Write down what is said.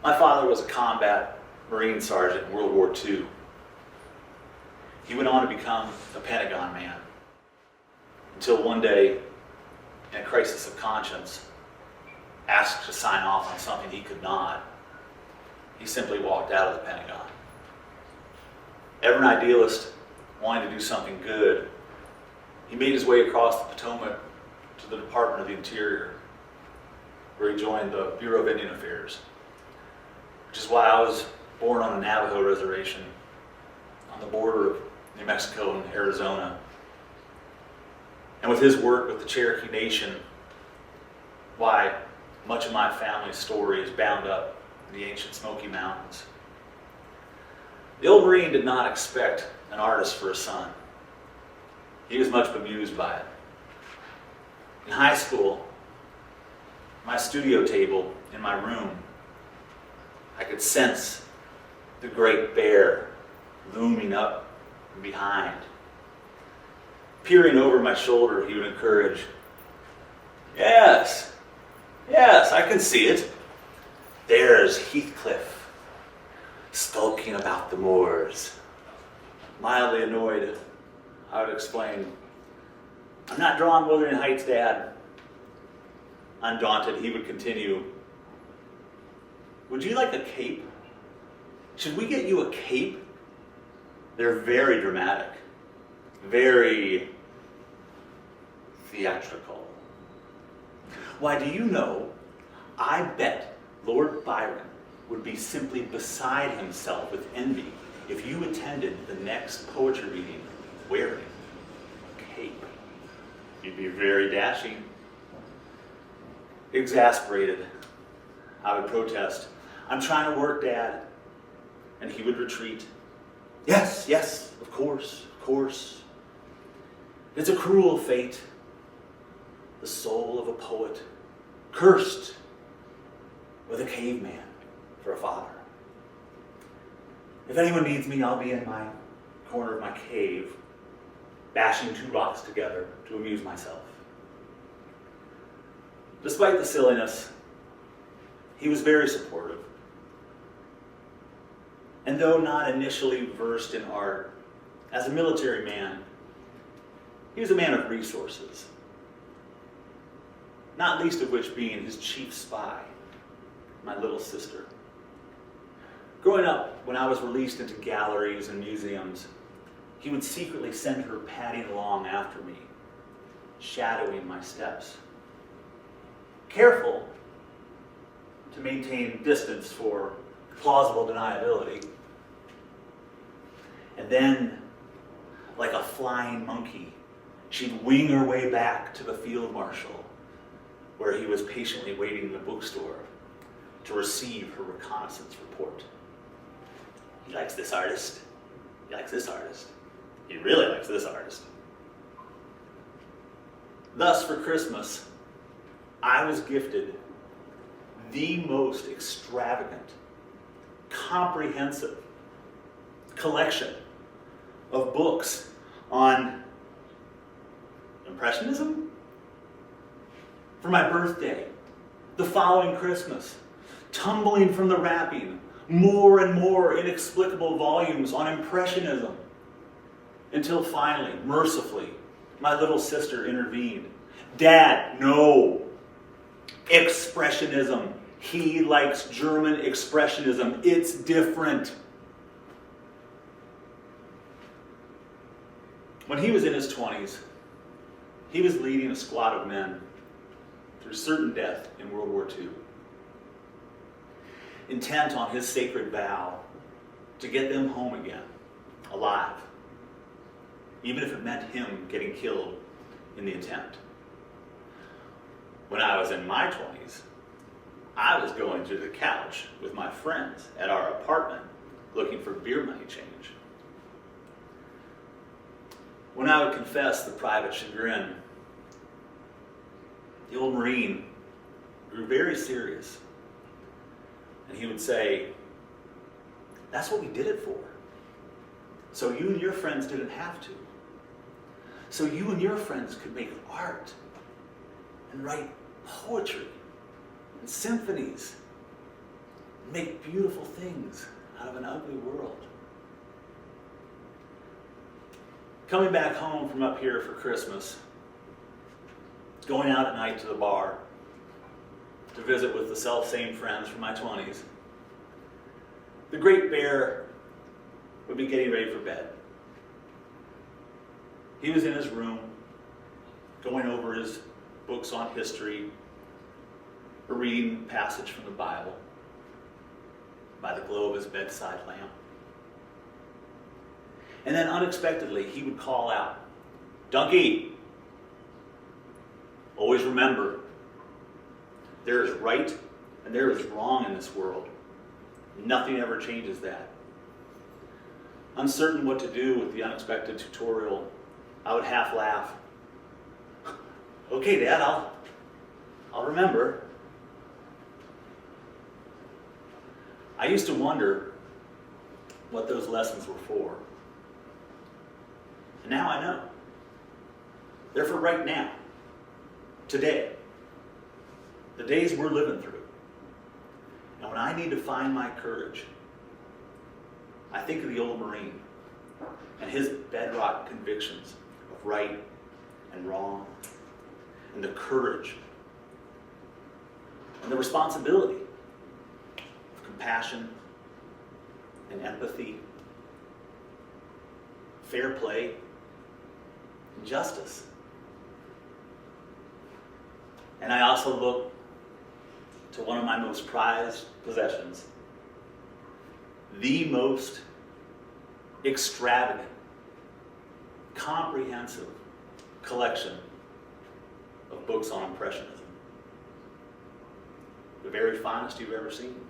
My father was a combat Marine sergeant in World War II. He went on to become a Pentagon man until one day, in a crisis of conscience, asked to sign off on something he could not. He simply walked out of the Pentagon. Ever an idealist, wanting to do something good, he made his way across the Potomac to the Department of the Interior, where he joined the Bureau of Indian Affairs, which is why I was born on a Navajo reservation on the border of New Mexico and Arizona. And with his work with the Cherokee Nation, why much of my family's story is bound up in the ancient Smoky Mountains. The old Marine did not expect an artist for a son. He was much bemused by it. In high school, my studio table in my room, I could sense the great bear looming up from behind. Peering over my shoulder, he would encourage, yes, I can see it. There's Heathcliff, skulking about the moors." Mildly annoyed, I would explain, "I'm not drawing Wuthering Heights, Dad." Undaunted, he would continue, "Would you like a cape? Should we get you a cape? They're very dramatic, very theatrical. Why, do you know, I bet Lord Byron would be simply beside himself with envy if you attended the next poetry reading wearing a cape. You'd be very dashing." Exasperated, I would protest, "I'm trying to work, Dad." And he would retreat. Yes, of course. It's a cruel fate. The soul of a poet, cursed with a caveman for a father. If anyone needs me, I'll be in my corner of my cave, bashing two rocks together to amuse myself. Despite the silliness, he was very supportive. And though not initially versed in art, as a military man, he was a man of resources, not least of which being his chief spy, my little sister. Growing up, when I was released into galleries and museums, he would secretly send her padding along after me, shadowing my steps. Careful to maintain distance for plausible deniability. And then, like a flying monkey, she'd wing her way back to the field marshal, where he was patiently waiting in the bookstore to receive her reconnaissance report. He likes this artist. He likes this artist. He really likes this artist. Thus, for Christmas, I was gifted the most extravagant, comprehensive collection of books on Impressionism. For my birthday, the following Christmas, tumbling from the wrapping, more and more inexplicable volumes on Impressionism, until finally, mercifully, my little sister intervened. "Dad, no. Expressionism. He likes German Expressionism. It's different." When he was in his 20s, he was leading a squad of men through certain death in World War II, intent on his sacred vow to get them home again, alive, even if it meant him getting killed in the attempt. When I was in my 20s, I was going through the couch with my friends at our apartment looking for beer money change. When I would confess the private chagrin, the old Marine grew very serious. And he would say, "That's what we did it for. So you and your friends didn't have to. So you and your friends could make art and write poetry and symphonies. and make beautiful things out of an ugly world. Coming back home from up here for Christmas, going out at night to the bar to visit with the self-same friends from my 20s, the Great Bear would be getting ready for bed. He was in his room, going over his books on history, or reading a passage from the Bible by the glow of his bedside lamp. And then unexpectedly, he would call out, "Dunky, always remember, there is right and there is wrong in this world. Nothing ever changes that." Uncertain what to do with the unexpected tutorial, I would half laugh. "Okay, Dad, I'll remember." I used to wonder what those lessons were for. And now I know. They're for right now, today, the days we're living through. And when I need to find my courage, I think of the old Marine and his bedrock convictions of right and wrong, and the courage and the responsibility of compassion and empathy, fair play, and justice. And I also look to one of my most prized possessions, the most extravagant, comprehensive collection of books on Impressionism. The very finest you've ever seen.